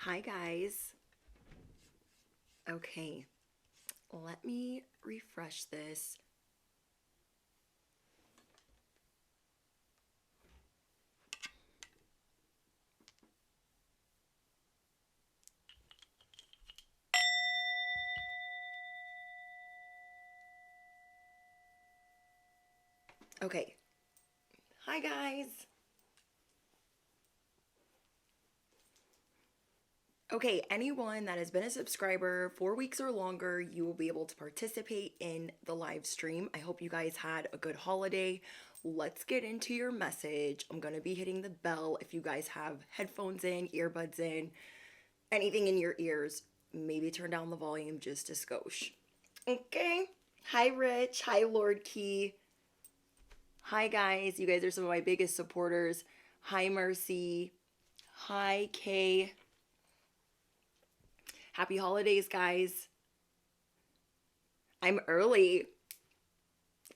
Hi, guys. Okay, let me refresh this. Okay, hi, guys. Okay, anyone that has been a subscriber 4 weeks or longer, you will be able to participate in the live stream. I hope you guys had a good holiday. Let's get into your message. I'm going to be hitting the bell if you guys have headphones in, earbuds in, anything in your ears. Maybe turn down the volume just a skosh. Okay. Hi, Rich. Hi, Lord Key. Hi, guys. You guys are some of my biggest supporters. Hi, Mercy. Hi, Kay. Happy holidays, guys. I'm early.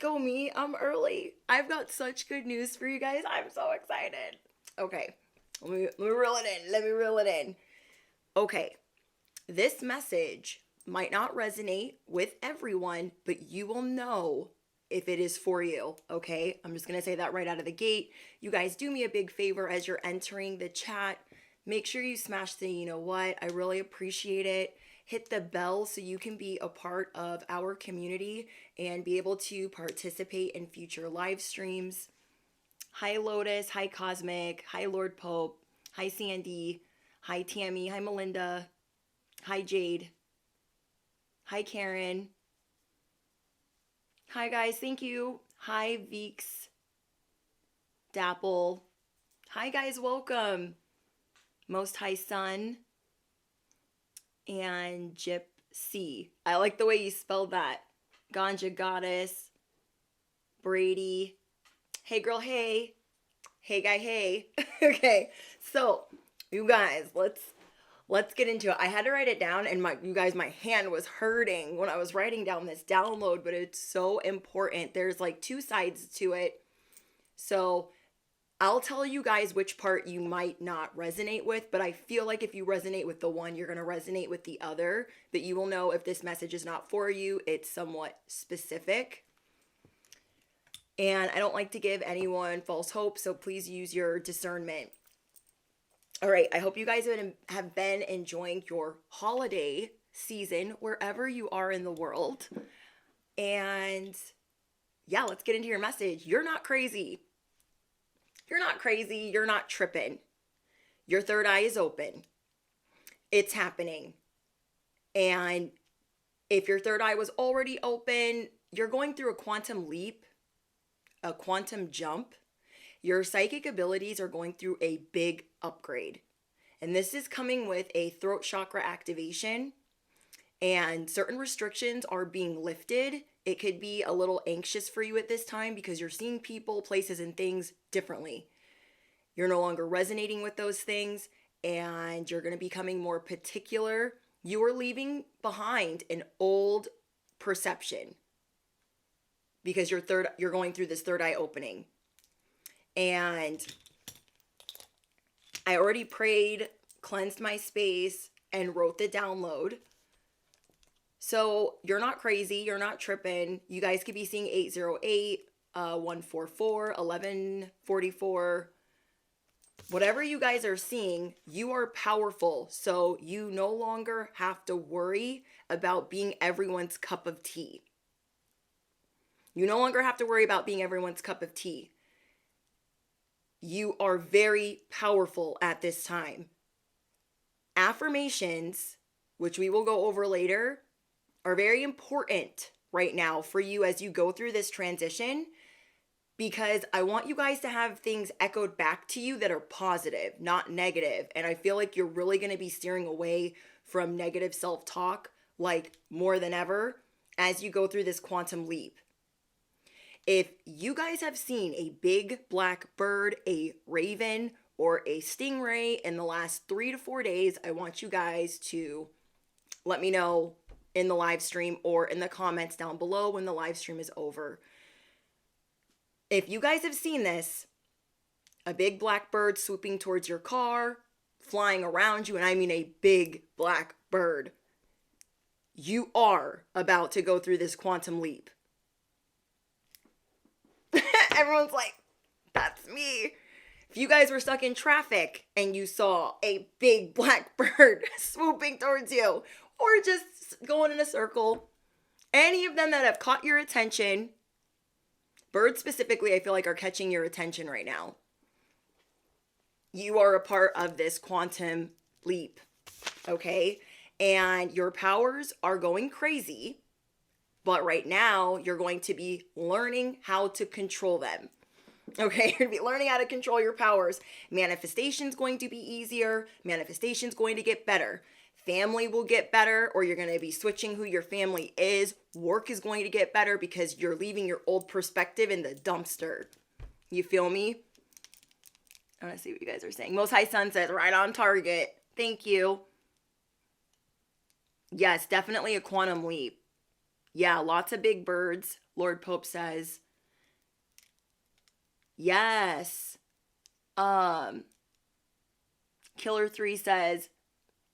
Go me, I'm early. I've got such good news for you guys. I'm so excited. Okay, let me reel it in. Let me reel it in. Okay, this message might not resonate with everyone, but you will know if it is for you. Okay, I'm just gonna say that right out of the gate. You guys do me a big favor as you're entering the chat. Make sure you smash the you know what. I really appreciate it. Hit the bell so you can be a part of our community and be able to participate in future live streams. Hi, Lotus. Hi, Cosmic. Hi, Lord Pope. Hi, Sandy. Hi, Tammy. Hi, Melinda. Hi, Jade. Hi, Karen. Hi, guys. Thank you. Hi, Veeks. Dapple. Hi, guys. Welcome. Most High Sun. And Gypsy. I like the way you spelled that. Ganja Goddess. Brady. Hey, girl. Hey. Hey, guy. Hey. Okay. So, you guys, let's get into it. I had to write it down, and my hand was hurting when I was writing down this download, but it's so important. There's like two sides to it. So I'll tell you guys which part you might not resonate with, but I feel like if you resonate with the one, you're going to resonate with the other, but you will know if this message is not for you. It's somewhat specific. And I don't like to give anyone false hope, so please use your discernment. All right, I hope you guys have been enjoying your holiday season wherever you are in the world. And yeah, let's get into your message. You're not crazy. You're not crazy. You're not tripping. Your third eye is open. It's happening. And if your third eye was already open, you're going through a quantum leap, a quantum jump. Your psychic abilities are going through a big upgrade. And this is coming with a throat chakra activation, and certain restrictions are being lifted. It could be a little anxious for you at this time because you're seeing people, places, and things differently. You're no longer resonating with those things, and you're going to be becoming more particular. You are leaving behind an old perception because you're going through this third eye opening. And I already prayed, cleansed my space, and wrote the download. So you're not crazy. You're not tripping. You guys could be seeing 808, 144, 1144. Whatever you guys are seeing, you are powerful. So you no longer have to worry about being everyone's cup of tea. You no longer have to worry about being everyone's cup of tea. You are very powerful at this time. Affirmations, which we will go over later, are very important right now for you as you go through this transition, because I want you guys to have things echoed back to you that are positive, not negative. And I feel like you're really going to be steering away from negative self-talk, like more than ever, as you go through this quantum leap. If you guys have seen a big black bird, a raven, or a stingray in the last 3 to 4 days, I want you guys to let me know in the live stream or in the comments down below when the live stream is over. If you guys have seen this, a big black bird swooping towards your car, flying around you, and I mean a big black bird. You are about to go through this quantum leap. Everyone's like, that's me. If you guys were stuck in traffic and you saw a big black bird swooping towards you, or just going in a circle, any of them that have caught your attention, birds specifically, I feel like are catching your attention right now. You are a part of this quantum leap, okay? And your powers are going crazy, but right now you're going to be learning how to control them. Okay, you're going to be learning how to control your powers. Manifestation's going to be easier. Manifestation's going to get better. Family will get better, or you're going to be switching who your family is. Work is going to get better because you're leaving your old perspective in the dumpster. You feel me? I want to see what you guys are saying. Most High Sun says, right on target. Thank you. Yes, definitely a quantum leap. Yeah, lots of big birds, Lord Pope says. Yes. Killer 3 says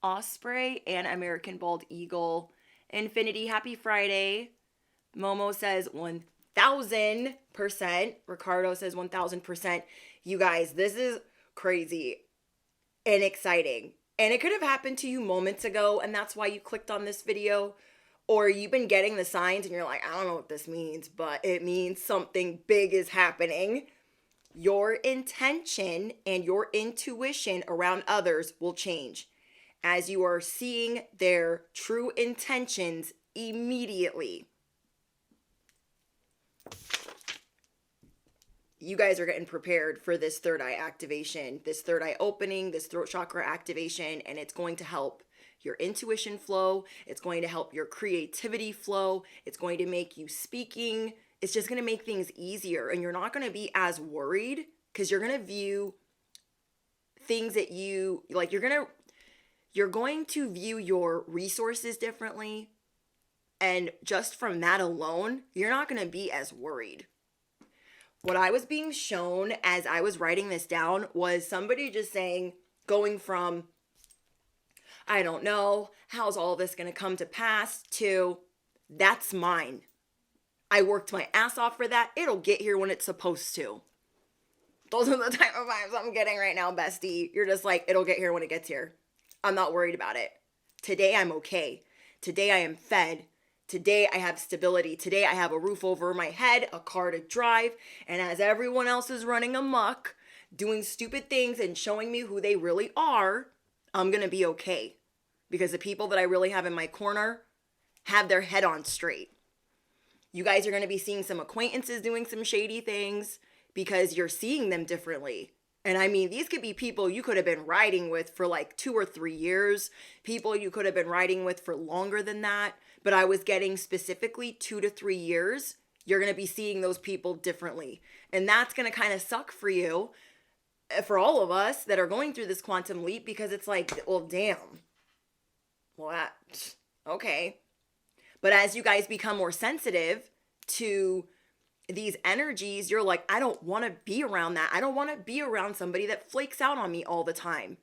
osprey and American bald eagle. Infinity, happy Friday. Momo says 1000%. Ricardo says 1000%. You guys, this is crazy and exciting. And it could have happened to you moments ago, and that's why you clicked on this video. Or you've been getting the signs and you're like, I don't know what this means, but it means something big is happening. Your intention and your intuition around others will change as you are seeing their true intentions immediately. You guys are getting prepared for this third eye activation, this third eye opening, this throat chakra activation, and it's going to help your intuition flow. It's going to help your creativity flow. It's going to make you speaking. It's just going to make things easier, and you're not going to be as worried because you're going to view things that you like. You're going to view your resources differently, and just from that alone, you're not going to be as worried. What I was being shown as I was writing this down was somebody just saying, going from, I don't know, how's all this going to come to pass, to, that's mine. I worked my ass off for that. It'll get here when it's supposed to. Those are the type of vibes I'm getting right now, bestie. You're just like, it'll get here when it gets here. I'm not worried about it. Today I'm okay. Today I am fed. Today I have stability. Today I have a roof over my head, a car to drive, and as everyone else is running amok, doing stupid things and showing me who they really are, I'm going to be okay. Because the people that I really have in my corner have their head on straight. You guys are going to be seeing some acquaintances doing some shady things because you're seeing them differently. And I mean, these could be people you could have been riding with for like 2 or 3 years, people you could have been riding with for longer than that. But I was getting specifically 2 to 3 years. You're going to be seeing those people differently. And that's going to kind of suck for you, for all of us that are going through this quantum leap, because it's like, well, damn. Well, okay. But as you guys become more sensitive to these energies, you're like, I don't want to be around that. I don't want to be around somebody that flakes out on me all the time.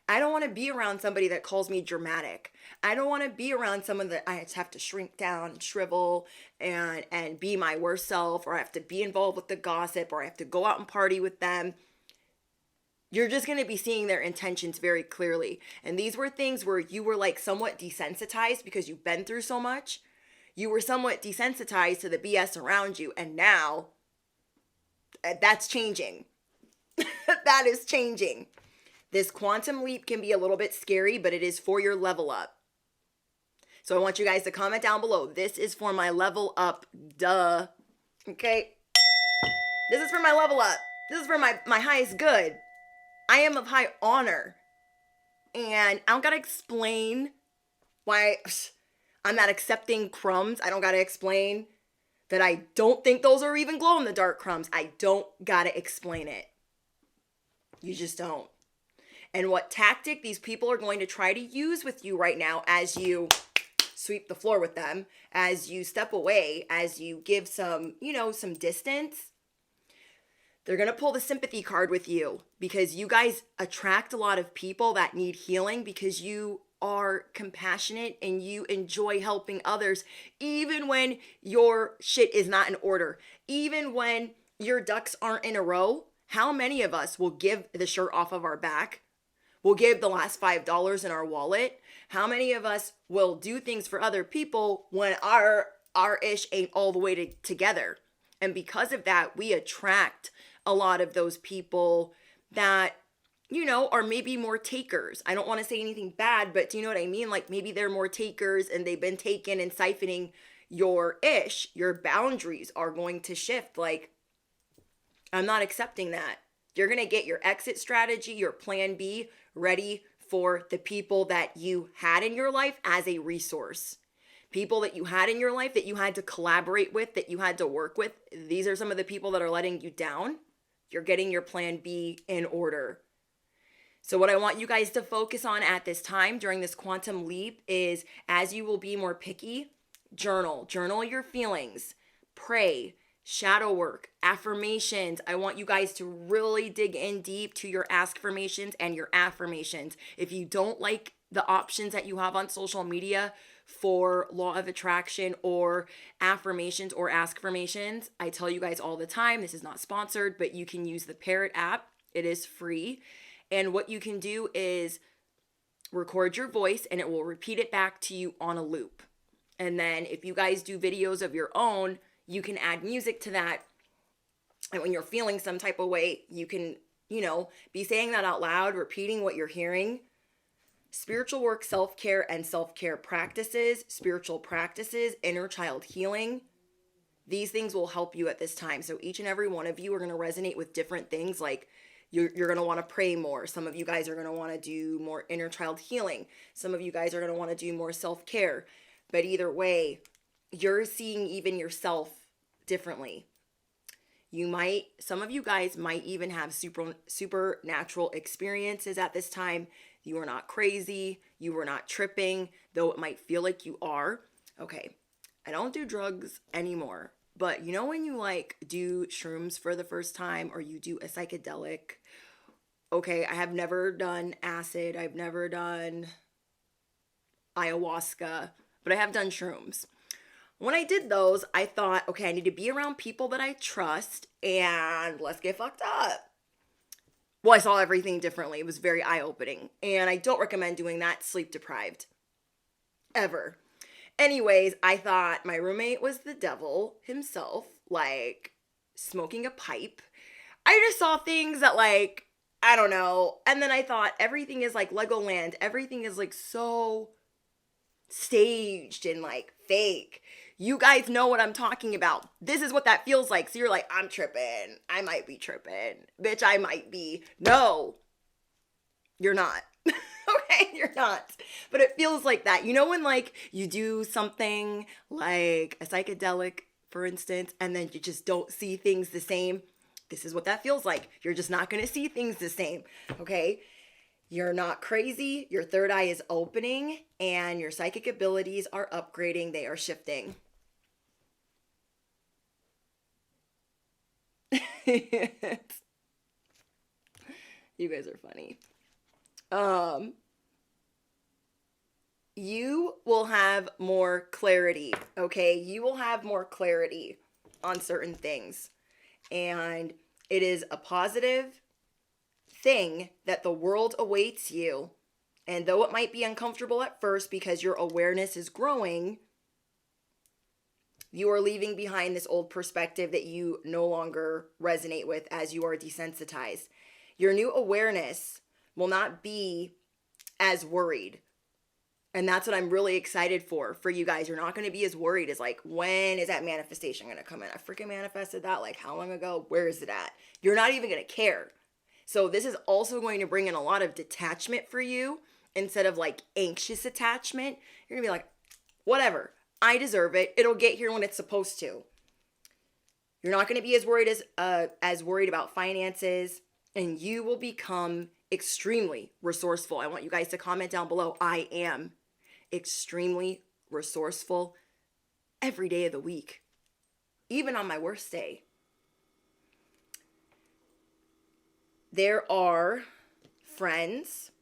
I don't want to be around somebody that calls me dramatic. I don't want to be around someone that I have to shrink down and shrivel and be my worst self, or I have to be involved with the gossip, or I have to go out and party with them. You're just going to be seeing their intentions very clearly. And these were things where you were like somewhat desensitized because you've been through so much. You were somewhat desensitized to the BS around you. And now that's changing. That is changing. This quantum leap can be a little bit scary, but it is for your level up. So I want you guys to comment down below. This is for my level up. Duh. Okay. This is for my level up. This is for my highest good. I am of high honor. And I don't gotta explain why I'm not accepting crumbs. I don't gotta explain that I don't think those are even glow in the dark crumbs. I don't gotta explain it. You just don't. And what tactic these people are going to try to use with you right now as you sweep the floor with them, as you step away, as you give some, some distance. They're going to pull the sympathy card with you because you guys attract a lot of people that need healing because you are compassionate and you enjoy helping others, even when your shit is not in order, even when your ducks aren't in a row. How many of us will give the shirt off of our back? We'll give the last $5 in our wallet. How many of us will do things for other people when our ish ain't all the way together? And because of that, we attract a lot of those people that, are maybe more takers. I don't want to say anything bad, but do you know what I mean? Like maybe they're more takers and they've been taken and siphoning your ish. Your boundaries are going to shift. Like, I'm not accepting that. You're going to get your exit strategy, your plan B ready for the people that you had in your life as a resource. People that you had in your life that you had to collaborate with, that you had to work with. These are some of the people that are letting you down. You're getting your plan B in order. So what I want you guys to focus on at this time during this quantum leap is, as you will be more picky, journal your feelings, pray, shadow work, affirmations. I want you guys to really dig in deep to your ask-formations and your affirmations. If you don't like the options that you have on social media for law of attraction or affirmations or ask-formations, I tell you guys all the time, this is not sponsored, but you can use the Parrot app. It is free. And what you can do is record your voice and it will repeat it back to you on a loop. And then if you guys do videos of your own, you can add music to that. And when you're feeling some type of way, you can, be saying that out loud, repeating what you're hearing. Spiritual work, self-care, and self-care practices, spiritual practices, inner child healing. These things will help you at this time. So each and every one of you are going to resonate with different things. Like you're going to want to pray more. Some of you guys are going to want to do more inner child healing. Some of you guys are going to want to do more self-care. But either way, you're seeing even yourself differently. Some of you guys might even have supernatural experiences at this time. You are not crazy. You are not tripping, though it might feel like you are. Okay, I don't do drugs anymore. But when you do shrooms for the first time or you do a psychedelic, okay, I have never done acid. I've never done ayahuasca, but I have done shrooms. When I did those, I thought, okay, I need to be around people that I trust and let's get fucked up. Well, I saw everything differently. It was very eye-opening. And I don't recommend doing that sleep deprived. Ever. Anyways, I thought my roommate was the devil himself, smoking a pipe. I just saw things that I don't know. And then I thought everything is like Legoland. Everything is so staged and fake. You guys know what I'm talking about. This is what that feels like. So you're like, I'm tripping. I might be tripping. Bitch, I might be. No, you're not. Okay, you're not. But it feels like that. When you do something like a psychedelic, for instance, and then you just don't see things the same. This is what that feels like. You're just not going to see things the same. Okay? You're not crazy. Your third eye is opening and your psychic abilities are upgrading. They are shifting. You guys are funny. You will have more clarity, okay? You will have more clarity on certain things. And it is a positive thing that the world awaits you. And though it might be uncomfortable at first because your awareness is growing, you are leaving behind this old perspective that you no longer resonate with as you are desensitized. Your new awareness will not be as worried. And that's what I'm really excited for you guys. You're not going to be as worried as when is that manifestation going to come in? I freaking manifested that how long ago? Where is it at? You're not even going to care. So this is also going to bring in a lot of detachment for you instead of anxious attachment. You're going to be like, whatever. I deserve it. It'll get here when it's supposed to. You're not going to be as worried about finances, and you will become extremely resourceful. I want you guys to comment down below. I am extremely resourceful every day of the week, even on my worst day. there are friends.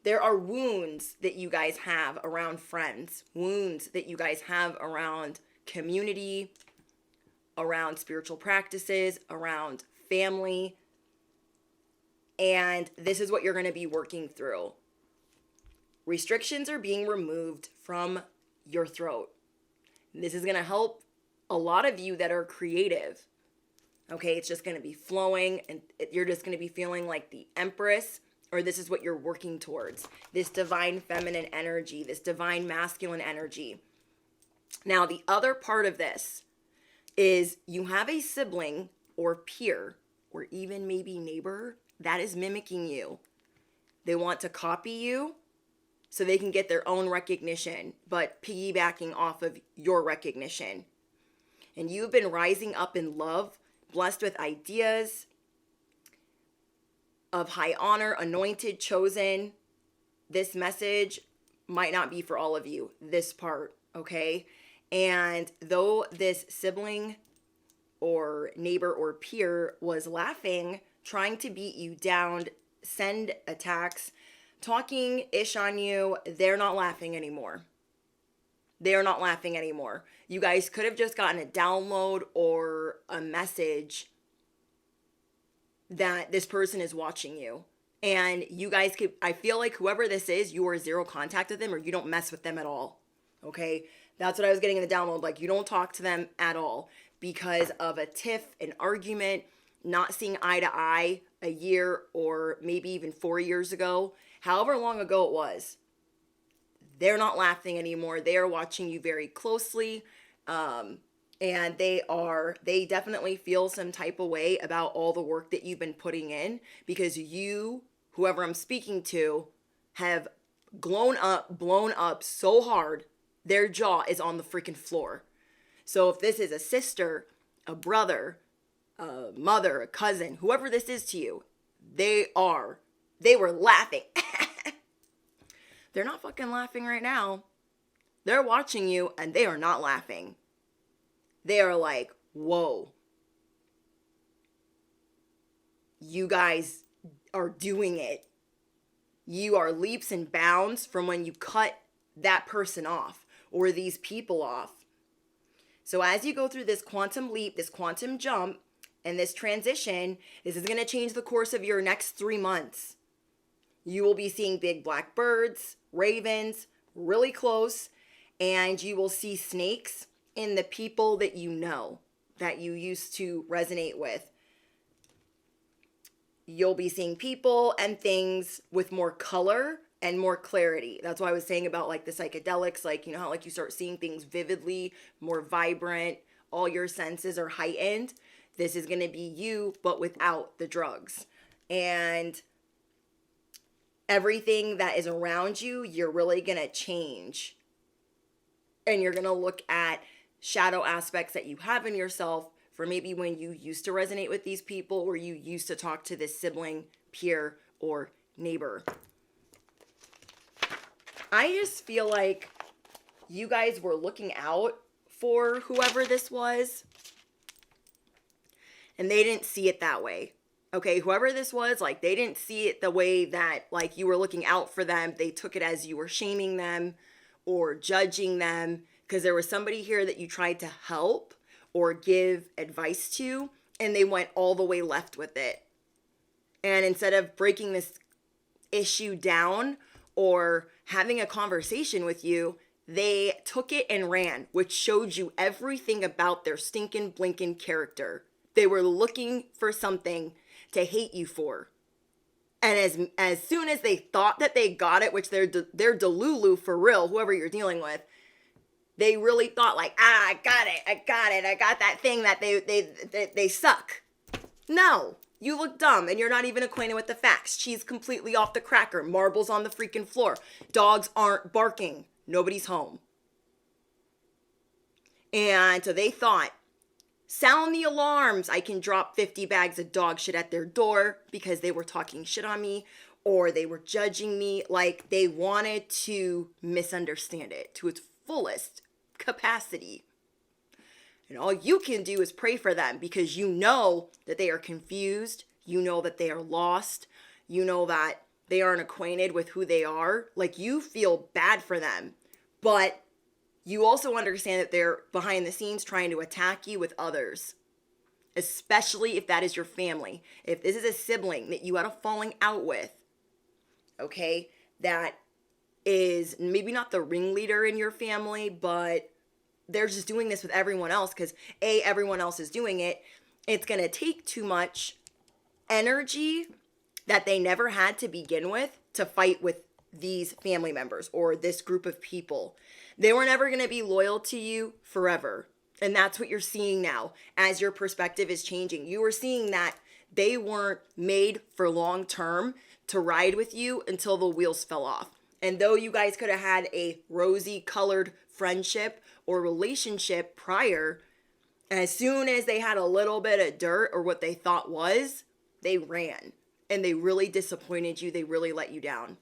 There are wounds that you guys have around friends, wounds that you guys have around community, around spiritual practices, around family. And this is what you're going to be working through. Restrictions are being removed from your throat. This is going to help a lot of you that are creative. Okay, it's just going to be flowing and you're just going to be feeling like the Empress, or this is what you're working towards. This divine feminine energy, this divine masculine energy. Now, the other part of this is you have a sibling or peer or even maybe neighbor that is mimicking you. They want to copy you so they can get their own recognition, but piggybacking off of your recognition. And you've been rising up in love, blessed with ideas of high honor, anointed, chosen. This message might not be for all of you, this part, okay? And though this sibling or neighbor or peer was laughing, trying to beat you down, send attacks, talking ish on you, they're not laughing anymore. They are not laughing anymore. You guys could have just gotten a download or a message that this person is watching you. And you guys could, I feel like whoever this is, you are zero contact with them or you don't mess with them at all. Okay? That's what I was getting in the download. Like, you don't talk to them at all because of a tiff, an argument, not seeing eye to eye a year or maybe even 4 years ago, however long ago it was. They're not laughing anymore. They are watching you very closely. And they definitely feel some type of way about all the work that you've been putting in because you, whoever I'm speaking to, have blown up so hard, their jaw is on the freaking floor. So if this is a sister, a brother, a mother, a cousin, whoever this is to you, they were laughing. They're not fucking laughing right now. They're watching you and they are not laughing. They are like, whoa. You guys are doing it. You are leaps and bounds from when you cut that person off or these people off. So as you go through this quantum leap, this quantum jump, and this transition, this is going to change the course of your next 3 months. You will be seeing big black birds, ravens, really close, and you will see snakes in the people that you know, that you used to resonate with. You'll be seeing people and things with more color and more clarity. That's why I was saying about like the psychedelics, like, you know how like you start seeing things vividly, more vibrant, all your senses are heightened. This is going to be you, but without the drugs. And everything that is around you, you're really going to change. And you're going to look at shadow aspects that you have in yourself for maybe when you used to resonate with these people or you used to talk to this sibling, peer, or neighbor. I just feel like you guys were looking out for whoever this was, and they didn't see it that way. Okay, whoever this was, like, they didn't see it the way that, like, you were looking out for them. They took it as you were shaming them or judging them because there was somebody here that you tried to help or give advice to, and they went all the way left with it. And instead of breaking this issue down or having a conversation with you, they took it and ran, which showed you everything about their stinking, blinking character. They were looking for something to hate you for. And as soon as they thought that they got it, which they're delulu for real, whoever you're dealing with, they really thought like, I got that thing that they suck. No, you look dumb and you're not even acquainted with the facts. Cheese completely off the cracker, marbles on the freaking floor. Dogs aren't barking. Nobody's home. And so they thought, sound the alarms. I can drop 50 bags of dog shit at their door because they were talking shit on me or they were judging me. Like they wanted to misunderstand it to its fullest capacity. And all you can do is pray for them because you know that they are confused. You know that they are lost. You know that they aren't acquainted with who they are. Like, you feel bad for them. But you also understand that they're behind the scenes trying to attack you with others, especially if that is your family. If this is a sibling that you had a falling out with, okay, that is maybe not the ringleader in your family, but they're just doing this with everyone else because everyone else is doing it. It's going to take too much energy that they never had to begin with to fight with these family members or this group of people. They were never going to be loyal to you forever. And that's what you're seeing now as your perspective is changing. You are seeing that they weren't made for long term to ride with you until the wheels fell off. And though you guys could have had a rosy colored friendship or relationship prior, as soon as they had a little bit of dirt or what they thought was, they ran. And they really disappointed you. They really let you down.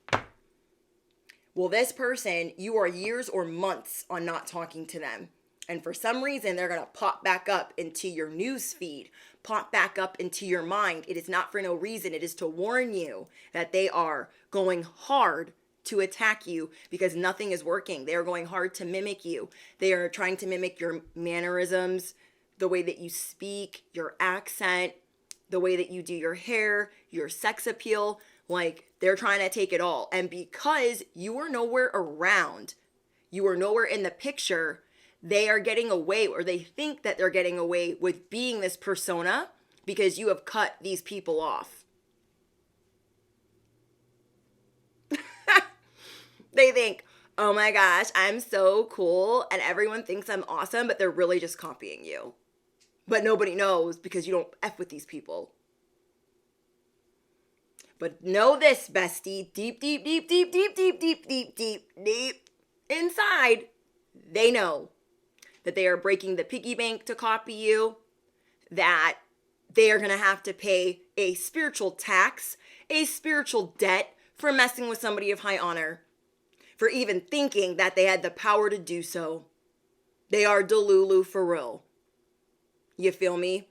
Well, this person, you are years or months on not talking to them. And for some reason, they're going to pop back up into your news feed, pop back up into your mind. It is not for no reason. It is to warn you that they are going hard to attack you because nothing is working. They are going hard to mimic you. They are trying to mimic your mannerisms, the way that you speak, your accent, the way that you do your hair, your sex appeal. Like, they're trying to take it all. And because you are nowhere around, you are nowhere in the picture, they are getting away, or they think that they're getting away with being this persona because you have cut these people off. They think, oh my gosh, I'm so cool and everyone thinks I'm awesome, but they're really just copying you. But nobody knows because you don't F with these people. But know this, bestie, deep inside, they know that they are breaking the piggy bank to copy you, that they are going to have to pay a spiritual tax, a spiritual debt for messing with somebody of high honor, for even thinking that they had the power to do so. They are Delulu for real. You feel me?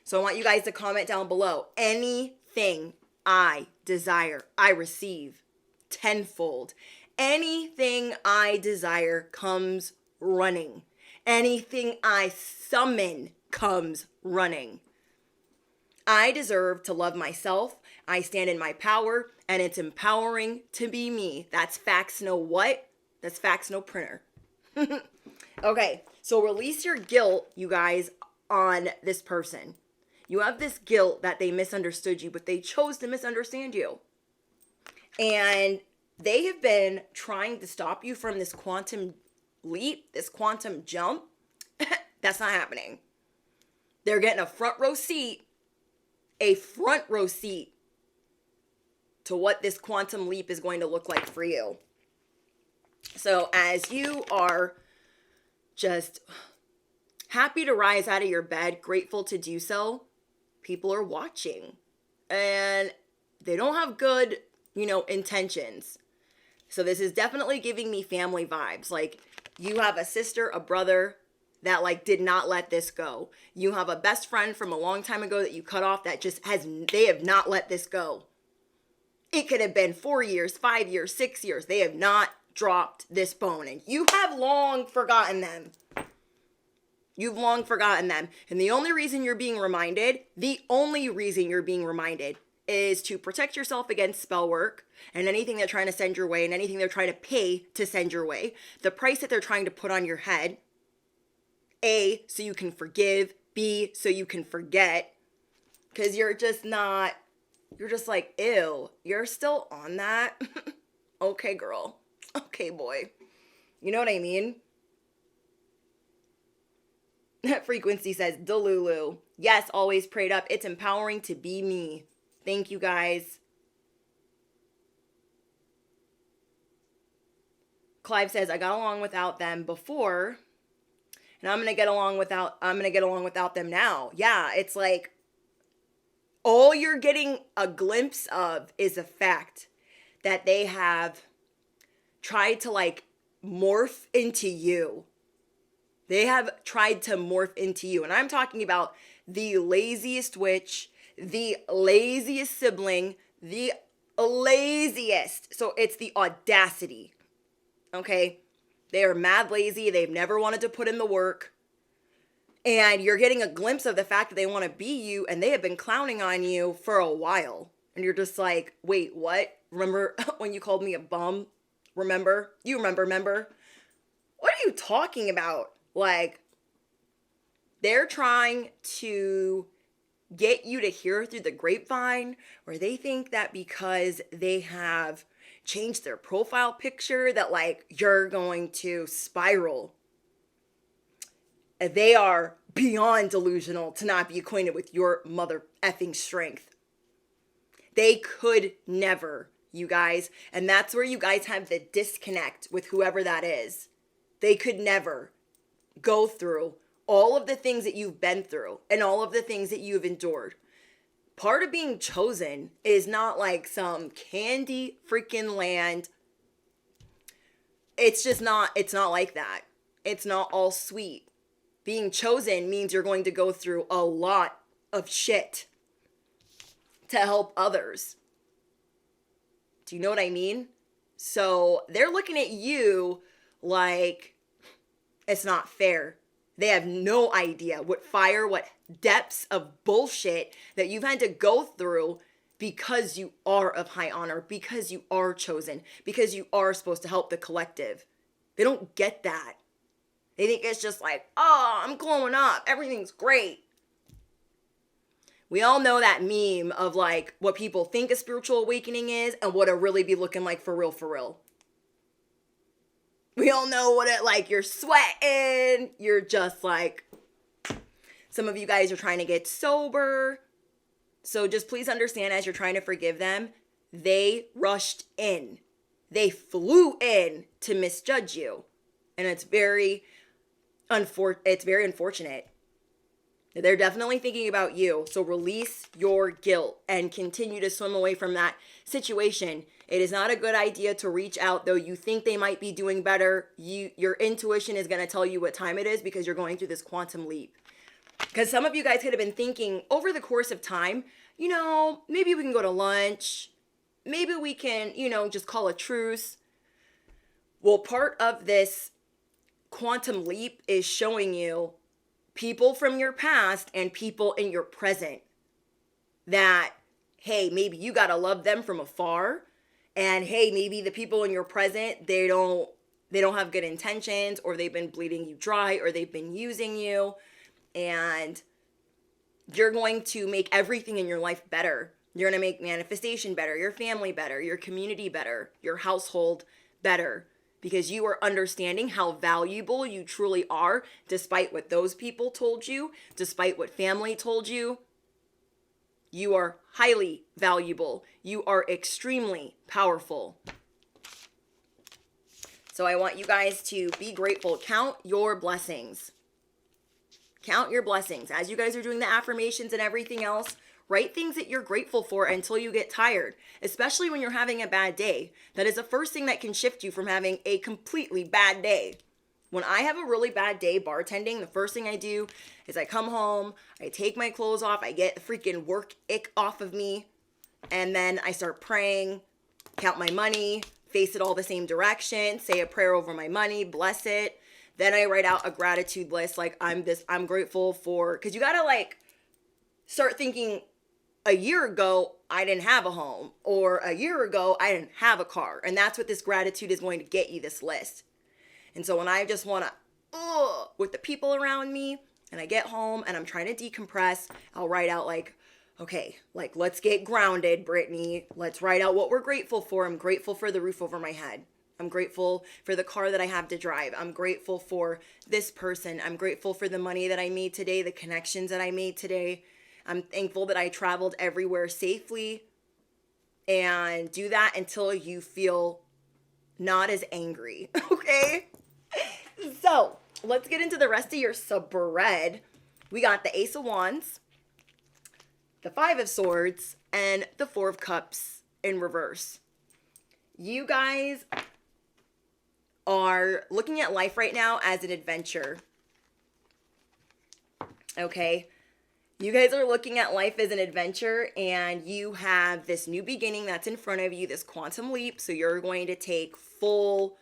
So I want you guys to comment down below. Anything I desire, I receive tenfold. Anything I desire comes running. Anything I summon comes running. I deserve to love myself. I stand in my power, and it's empowering to be me. That's facts, no what? That's facts, no printer. Okay, so release your guilt, you guys, on this person. You have this guilt that they misunderstood you, but they chose to misunderstand you. And they have been trying to stop you from this quantum leap, this quantum jump. That's not happening. They're getting a front row seat to what this quantum leap is going to look like for you. So as you are just happy to rise out of your bed, grateful to do so, people are watching. And they don't have good, intentions. So this is definitely giving me family vibes. Like, you have a sister, a brother that did not let this go. You have a best friend from a long time ago that you cut off that they have not let this go. It could have been 4 years, 5 years, 6 years. They have not dropped this bone, and you have long forgotten them. You've long forgotten them. And the only reason you're being reminded is to protect yourself against spell work and anything they're trying to send your way and anything they're trying to pay to send your way. The price that they're trying to put on your head. A, so you can forgive. B, so you can forget. Because you're just like, ew, you're still on that? Okay, girl. Okay, boy. You know what I mean? That frequency says, Delulu. Yes, always prayed up. It's empowering to be me. Thank you, guys. Clive says, I got along without them before, and I'm gonna get along without them now. Yeah, it's like all you're getting a glimpse of is the fact that they have tried to morph into you. They have tried to morph into you. And I'm talking about the laziest witch, the laziest sibling, the laziest. So it's the audacity, okay? They are mad lazy. They've never wanted to put in the work. And you're getting a glimpse of the fact that they want to be you, and they have been clowning on you for a while. And you're just like, wait, what? Remember when you called me a bum? Remember? You remember? What are you talking about? Like, they're trying to get you to hear through the grapevine, where they think that because they have changed their profile picture that like you're going to spiral. They are beyond delusional to not be acquainted with your mother effing strength. They could never, you guys. And that's where you guys have the disconnect with whoever that is. They could never go through all of the things that you've been through and all of the things that you've endured. Part of being chosen is not like some candy freaking land. It's not like that. It's not all sweet. Being chosen means you're going to go through a lot of shit to help others. Do you know what I mean? So they're looking at you like it's not fair. They have no idea what depths of bullshit that you've had to go through because you are of high honor, because you are chosen, because you are supposed to help the collective. They don't get that. They think it's just like, oh, I'm glowing up. Everything's great. We all know that meme of like what people think a spiritual awakening is and what it really be looking like for real. We all know what it like. You're sweating. You're just like, some of you guys are trying to get sober. So just please understand, as you're trying to forgive them, they rushed in. They flew in to misjudge you. And it's very unfortunate. They're definitely thinking about you. So release your guilt and continue to swim away from that situation. It is not a good idea to reach out, though you think they might be doing better. Your intuition is going to tell you what time it is because you're going through this quantum leap. Because some of you guys could have been thinking over the course of time, maybe we can go to lunch. Maybe we can, just call a truce. Well, part of this quantum leap is showing you people from your past and people in your present that, hey, maybe you got to love them from afar. And hey, maybe the people in your present, they don't have good intentions, or they've been bleeding you dry, or they've been using you. And you're going to make everything in your life better. You're going to make manifestation better, your family better, your community better, your household better. Because you are understanding how valuable you truly are, despite what those people told you, despite what family told you. You are highly valuable. You are extremely powerful. So I want you guys to be grateful. Count your blessings. Count your blessings. As you guys are doing the affirmations and everything else, write things that you're grateful for until you get tired, especially when you're having a bad day. That is the first thing that can shift you from having a completely bad day. When I have a really bad day bartending, the first thing I do is I come home, I take my clothes off, I get the freaking work ick off of me, and then I start praying, count my money, face it all the same direction, say a prayer over my money, bless it. Then I write out a gratitude list, like I'm grateful for, because you gotta like start thinking, a year ago, I didn't have a home, or a year ago, I didn't have a car. And that's what this gratitude is going to get you, this list. And so when I just want to, with the people around me, and I get home and I'm trying to decompress, I'll write out like, okay, like let's get grounded, Brittany. Let's write out what we're grateful for. I'm grateful for the roof over my head. I'm grateful for the car that I have to drive. I'm grateful for this person. I'm grateful for the money that I made today, the connections that I made today. I'm thankful that I traveled everywhere safely. And do that until you feel not as angry, okay? So, let's get into the rest of your spread. We got the Ace of Wands, the Five of Swords, and the Four of Cups in reverse. You guys are looking at life right now as an adventure, okay? You guys are looking at life as an adventure, and you have this new beginning that's in front of you, this quantum leap. So you're going to take full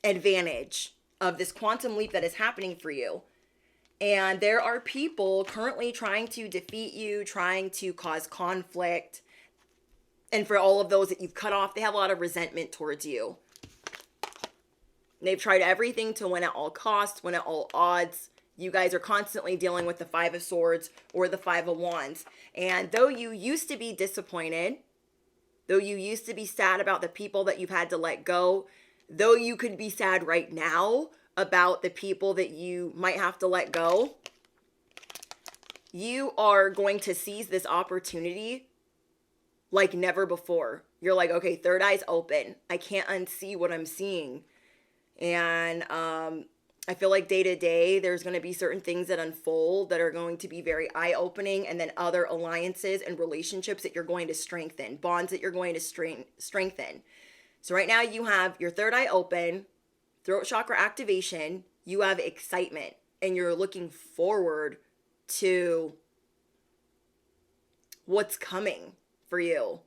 advantage of this quantum leap that is happening for you. And there are people currently trying to defeat you, trying to cause conflict. And for all of those that you've cut off, they have a lot of resentment towards you. They've tried everything to win at all costs, win at all odds. You guys are constantly dealing with the Five of Swords or the Five of Wands. And though you used to be disappointed, though you used to be sad about the people that you've had to let go, though you could be sad right now about the people that you might have to let go, you are going to seize this opportunity like never before. You're like, okay, third eye's open. I can't unsee what I'm seeing. And I feel like day to day, there's going to be certain things that unfold that are going to be very eye-opening, and then other alliances and relationships that you're going to strengthen, bonds that you're going to strengthen. So right now you have your third eye open, throat chakra activation, you have excitement, and you're looking forward to what's coming for you.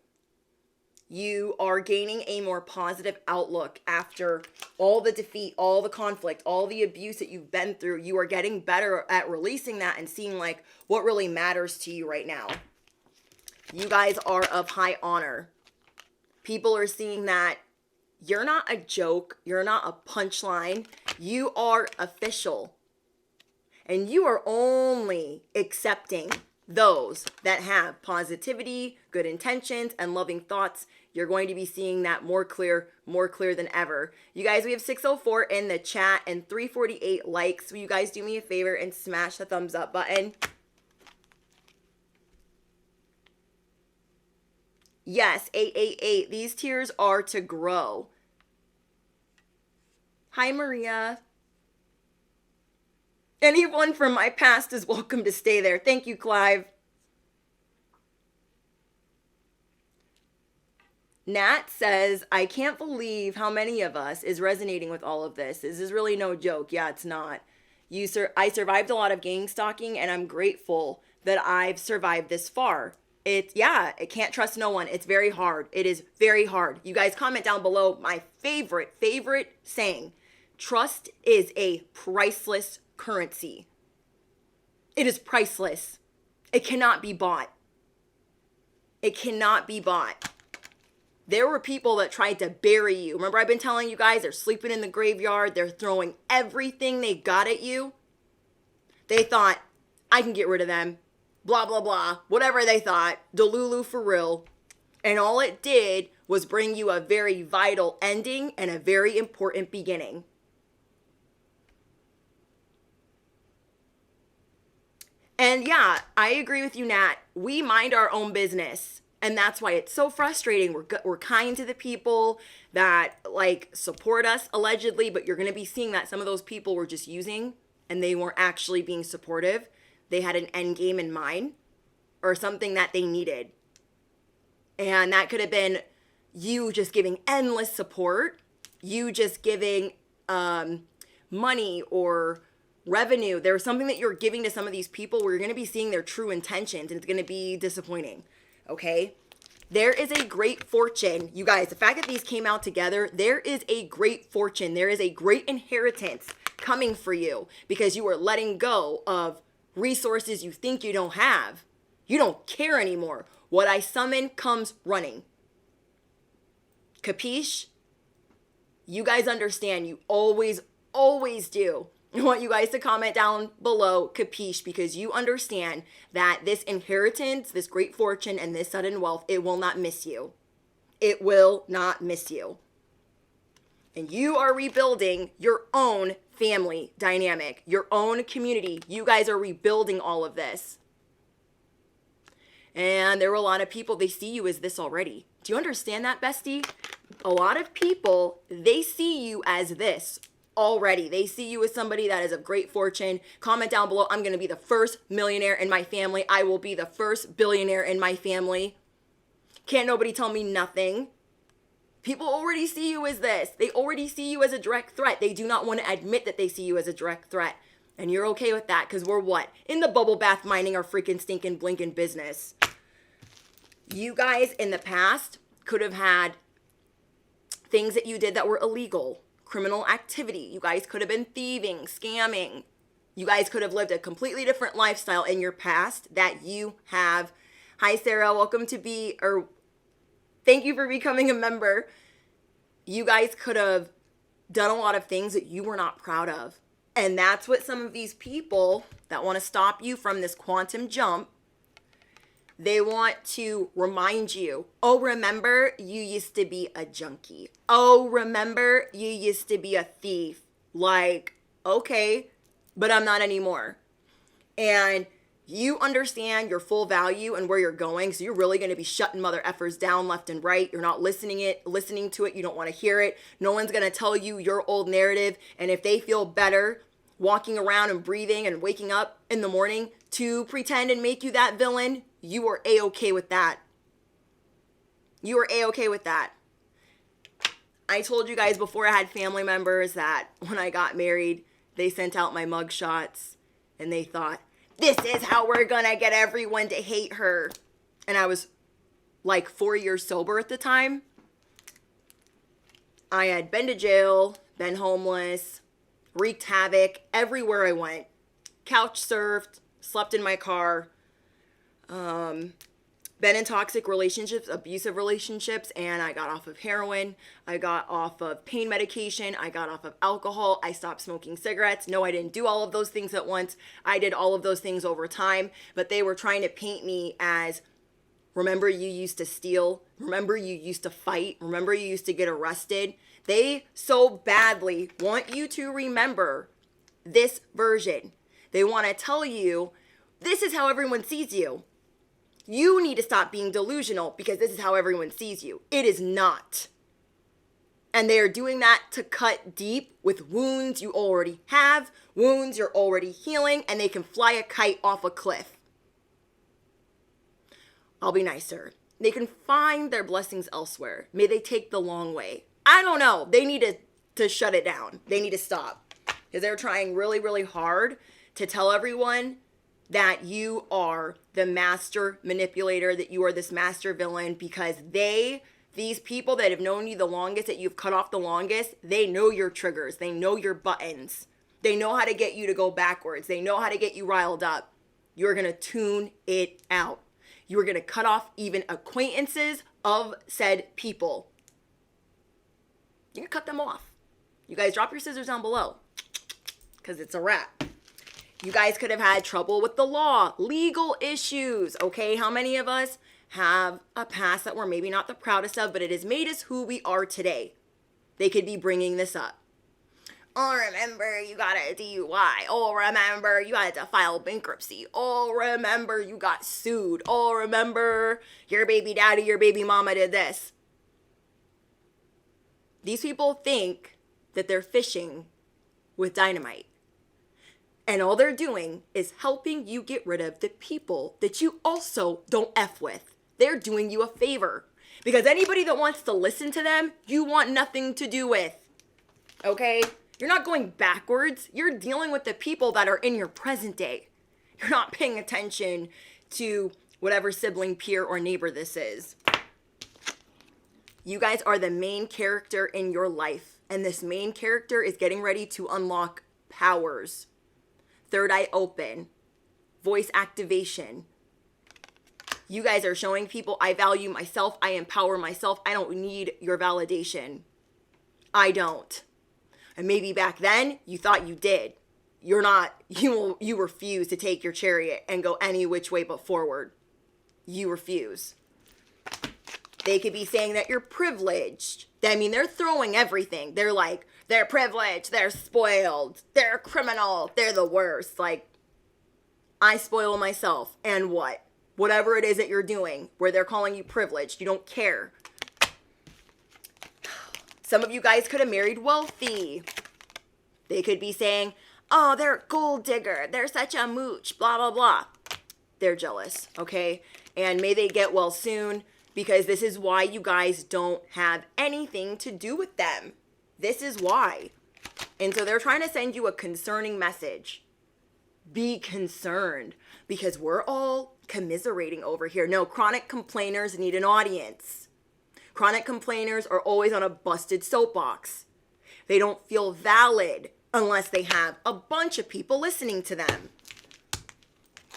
You are gaining a more positive outlook after all the defeat, all the conflict, all the abuse that you've been through. You are getting better at releasing that and seeing like what really matters to you right now. You guys are of high honor. People are seeing that you're not a joke. You're not a punchline. You are official. And you are only accepting those that have positivity, good intentions, and loving thoughts. You're going to be seeing that more clear than ever. You guys, we have 604 in the chat and 348 likes. Will you guys do me a favor and smash the thumbs up button? Yes, 888. These tiers are to grow. Hi, Maria. Anyone from my past is welcome to stay there. Thank you, Clive. Nat says, I can't believe how many of us is resonating with all of this. This is really no joke. Yeah, it's not. I survived a lot of gang stalking, and I'm grateful that I've survived this far. It can't trust no one. It's very hard. It is very hard. You guys comment down below my favorite saying. Trust is a priceless currency. It is priceless. It cannot be bought. It cannot be bought. There were people that tried to bury you. Remember, I've been telling you guys, they're sleeping in the graveyard. They're throwing everything they got at you. They thought, I can get rid of them. Blah, blah, blah. Whatever they thought. Delulu for real. And all it did was bring you a very vital ending and a very important beginning. And yeah, I agree with you, Nat. We mind our own business. And that's why it's so frustrating. We're kind to the people that like support us allegedly, but you're going to be seeing that some of those people were just using and they weren't actually being supportive. They had an end game in mind or something that they needed. And that could have been you just giving endless support, you just giving money or revenue. There was something that you're giving to some of these people where you're going to be seeing their true intentions, and it's going to be disappointing. Okay? There is a great fortune. You guys, the fact that these came out together, there is a great fortune. There is a great inheritance coming for you because you are letting go of resources you think you don't have. You don't care anymore. What I summon comes running. Capiche? You guys understand. You always do. I want you guys to comment down below, capiche, because you understand that this inheritance, this great fortune, and this sudden wealth, it will not miss you. It will not miss you. And you are rebuilding your own family dynamic, your own community. You guys are rebuilding all of this. And there were a lot of people, they see you as this already. Do you understand that, bestie? A lot of people, they see you as this already. They see you as somebody that is of great fortune. Comment down below, I'm going to be the first millionaire in my family. I will be the first billionaire in my family. Can't nobody tell me nothing. People already see you as this. They already see you as a direct threat. They do not want to admit that they see you as a direct threat. And you're okay with that because we're what? In the bubble bath minding our freaking stinking blinking business. You guys in the past could have had things that you did that were illegal, criminal activity. You guys could have been thieving, scamming. You guys could have lived a completely different lifestyle in your past that you have. Hi, Sarah. Welcome to thank you for becoming a member. You guys could have done a lot of things that you were not proud of. And that's what some of these people that want to stop you from this quantum jump, they want to remind you, oh, remember you used to be a junkie. Oh, remember you used to be a thief. Like, okay, but I'm not anymore. And you understand your full value and where you're going. So you're really going to be shutting mother effers down left and right. You're not listening to it. You don't want to hear it. No one's going to tell you your old narrative. And if they feel better walking around and breathing and waking up in the morning to pretend and make you that villain, you are A-okay with that. You are A-okay with that. I told you guys before I had family members that when I got married, they sent out my mug shots and they thought, this is how we're gonna get everyone to hate her. And I was like 4 years sober at the time. I had been to jail, been homeless, wreaked havoc everywhere I went. Couch surfed, slept in my car, been in toxic relationships, abusive relationships, and I got off of heroin. I got off of pain medication. I got off of alcohol. I stopped smoking cigarettes. No, I didn't do all of those things at once. I did all of those things over time, but they were trying to paint me as, remember you used to steal? Remember you used to fight? Remember you used to get arrested? They so badly want you to remember this version. They want to tell you, this is how everyone sees you. You need to stop being delusional because this is how everyone sees you. It is not. And they are doing that to cut deep with wounds you already have, wounds you're already healing, and they can fly a kite off a cliff. I'll be nicer. They can find their blessings elsewhere. May they take the long way. I don't know. They need to shut it down. They need to stop. Because they're trying really, really hard to tell everyone that you are the master manipulator, that you are this master villain, because these people that have known you the longest, that you've cut off the longest, they know your triggers. They know your buttons. They know how to get you to go backwards. They know how to get you riled up. You're going to tune it out. You are going to cut off even acquaintances of said people. You're going to cut them off. You guys drop your scissors down below because it's a wrap. You guys could have had trouble with the law, legal issues, okay? How many of us have a past that we're maybe not the proudest of, but it has made us who we are today? They could be bringing this up. Oh, remember you got a DUI. Oh, remember you had to file bankruptcy. Oh, remember you got sued. Oh, remember your baby daddy, your baby mama did this. These people think that they're fishing with dynamite. And all they're doing is helping you get rid of the people that you also don't F with. They're doing you a favor. Because anybody that wants to listen to them, you want nothing to do with. Okay? You're not going backwards. You're dealing with the people that are in your present day. You're not paying attention to whatever sibling, peer, or neighbor this is. You guys are the main character in your life. And this main character is getting ready to unlock powers. Third eye open, voice activation. You guys are showing people, I value myself, I empower myself, I don't need your validation. I don't. And maybe back then, you thought you did. You're not, you refuse to take your chariot and go any which way but forward. You refuse. They could be saying that you're privileged. I mean, they're throwing everything. They're like, they're privileged, they're spoiled, they're a criminal, they're the worst. Like, I spoil myself, and what? Whatever it is that you're doing, where they're calling you privileged, you don't care. Some of you guys could have married wealthy. They could be saying, oh, they're a gold digger, they're such a mooch, blah, blah, blah. They're jealous, okay? And may they get well soon, because this is why you guys don't have anything to do with them. This is why. And so they're trying to send you a concerning message. Be concerned, because we're all commiserating over here. No, chronic complainers need an audience. Chronic complainers are always on a busted soapbox. They don't feel valid unless they have a bunch of people listening to them.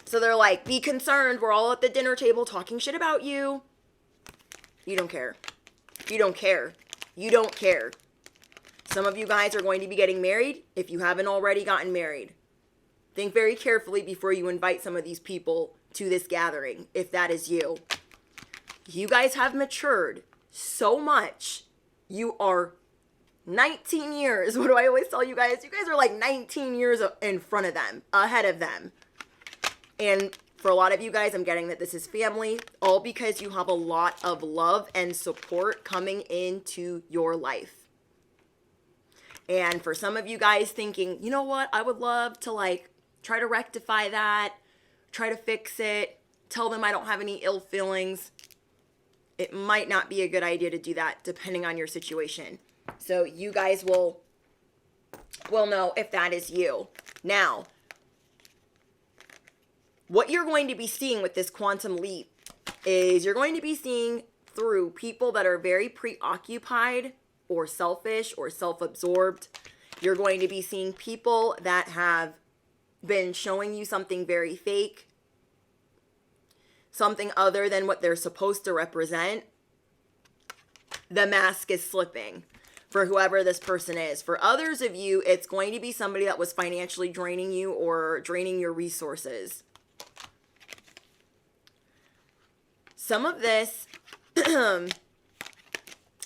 So they're like, be concerned. We're all at the dinner table talking shit about you. You don't care. You don't care. You don't care. Some of you guys are going to be getting married if you haven't already gotten married. Think very carefully before you invite some of these people to this gathering, if that is you. You guys have matured so much. You are 19 years. What do I always tell you guys? You guys are like 19 years in front of them, ahead of them. And for a lot of you guys, I'm getting that this is family, all because you have a lot of love and support coming into your life. And for some of you guys thinking, you know what, I would love to like try to rectify that, try to fix it, tell them I don't have any ill feelings. It might not be a good idea to do that depending on your situation. So you guys will know if that is you. Now, what you're going to be seeing with this quantum leap is you're going to be seeing through people that are very preoccupied or selfish or self-absorbed. You're going to be seeing people that have been showing you something very fake, something other than what they're supposed to represent. The mask is slipping for whoever this person is. For others of you, it's going to be somebody that was financially draining you or draining your resources. Some of this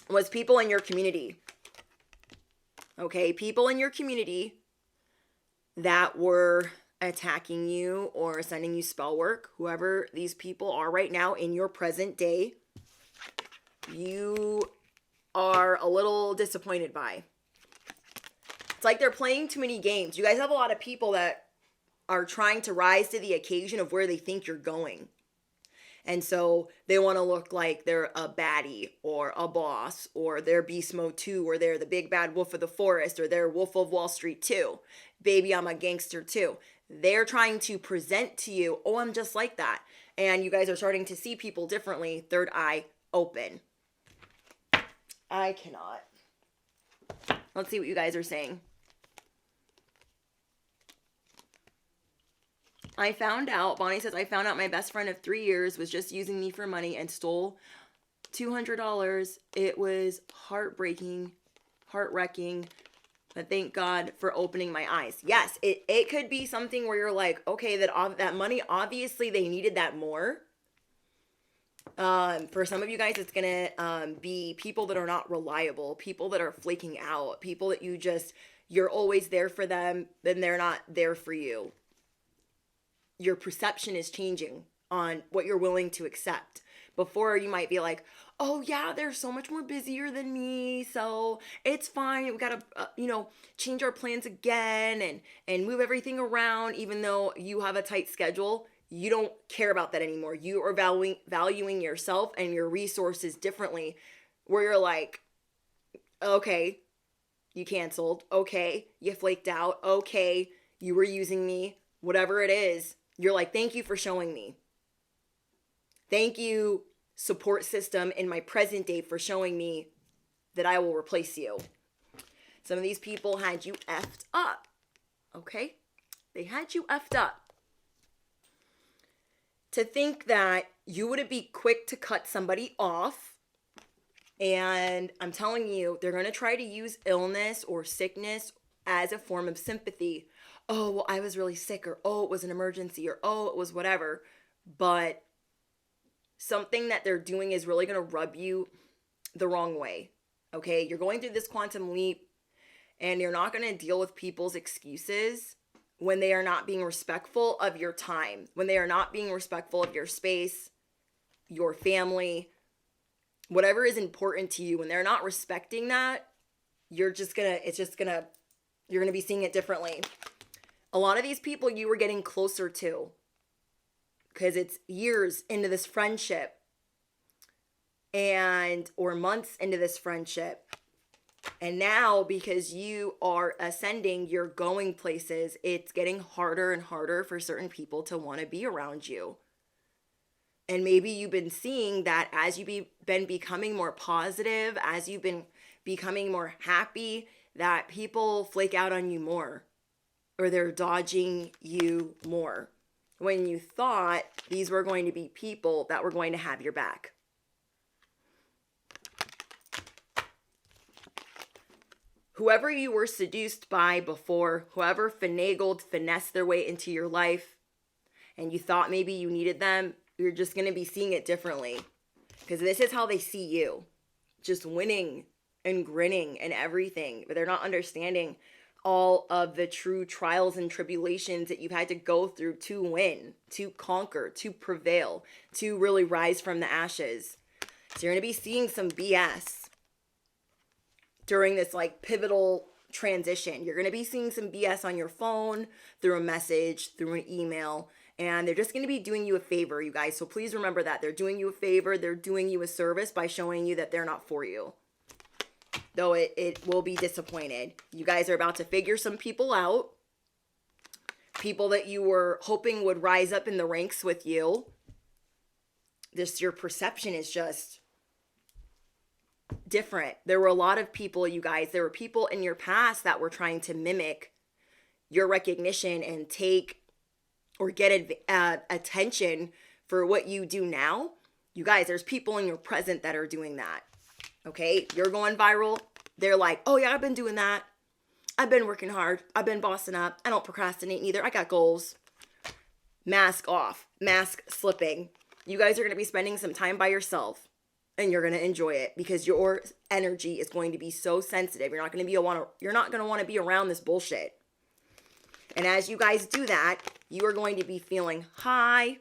was people in your community. Okay, people in your community that were attacking you or sending you spell work. Whoever these people are right now in your present day, you are a little disappointed by. It's like they're playing too many games. You guys have a lot of people that are trying to rise to the occasion of where they think you're going. And so they want to look like they're a baddie or a boss, or they're Beast Mode 2, or they're the big bad wolf of the forest, or they're Wolf of Wall Street 2. Baby, I'm a gangster too. They're trying to present to you, oh, I'm just like that. And you guys are starting to see people differently. Third eye open. I cannot. Let's see what you guys are saying. I found out, Bonnie says, I found out my best friend of 3 years was just using me for money and stole $200. It was heartbreaking, heart-wrecking, but thank God for opening my eyes. Yes, it could be something where you're like, okay, that money, obviously they needed that more. For some of you guys, it's going to be people that are not reliable, people that are flaking out, people that you're always there for them, then they're not there for you. Your perception is changing on what you're willing to accept. Before, you might be like, oh yeah, they're so much more busier than me, so it's fine. We gotta, change our plans again and move everything around, even though you have a tight schedule. You don't care about that anymore. You are valuing yourself and your resources differently, where you're like, okay, you canceled. Okay, you flaked out. Okay, you were using me. Whatever it is, you're like, thank you for showing me. Thank you, support system in my present day, for showing me that I will replace you. Some of these people had you effed up. Okay? They had you effed up. To think that you would be quick to cut somebody off. And I'm telling you, they're going to try to use illness or sickness as a form of sympathy. Oh, well, I was really sick, or oh, it was an emergency, or oh, it was whatever. But something that they're doing is really going to rub you the wrong way. Okay? You're going through this quantum leap, and you're not going to deal with people's excuses when they are not being respectful of your time, when they are not being respectful of your space, your family, whatever is important to you. When they're not respecting that, you're going to be seeing it differently. A lot of these people you were getting closer to, because it's years into this friendship or months into this friendship. And now, because you are ascending, you're going places, it's getting harder and harder for certain people to want to be around you. And maybe you've been seeing that as you've been becoming more positive, as you've been becoming more happy, that people flake out on you more, or they're dodging you more, when you thought these were going to be people that were going to have your back. Whoever you were seduced by before, whoever finessed their way into your life, and you thought maybe you needed them, you're just going to be seeing it differently. Because this is how they see you. Just winning and grinning and everything. But they're not understanding all of the true trials and tribulations that you've had to go through to win, to conquer, to prevail, to really rise from the ashes. So you're going to be seeing some BS during this like pivotal transition. You're going to be seeing some BS on your phone, through a message, through an email, and they're just going to be doing you a favor, you guys. So please remember that. They're doing you a favor. They're doing you a service by showing you that they're not for you. Though it will be disappointed. You guys are about to figure some people out. People that you were hoping would rise up in the ranks with you. Your perception is just different. There were a lot of people, you guys. There were people in your past that were trying to mimic your recognition and take or get attention for what you do now. You guys, there's people in your present that are doing that. Okay, you're going viral. They're like, oh yeah, I've been doing that. I've been working hard. I've been bossing up. I don't procrastinate neither. I got goals. Mask off. Mask slipping. You guys are going to be spending some time by yourself. And you're going to enjoy it because your energy is going to be so sensitive. You're not going to want to be around this bullshit. And as you guys do that, you are going to be feeling high.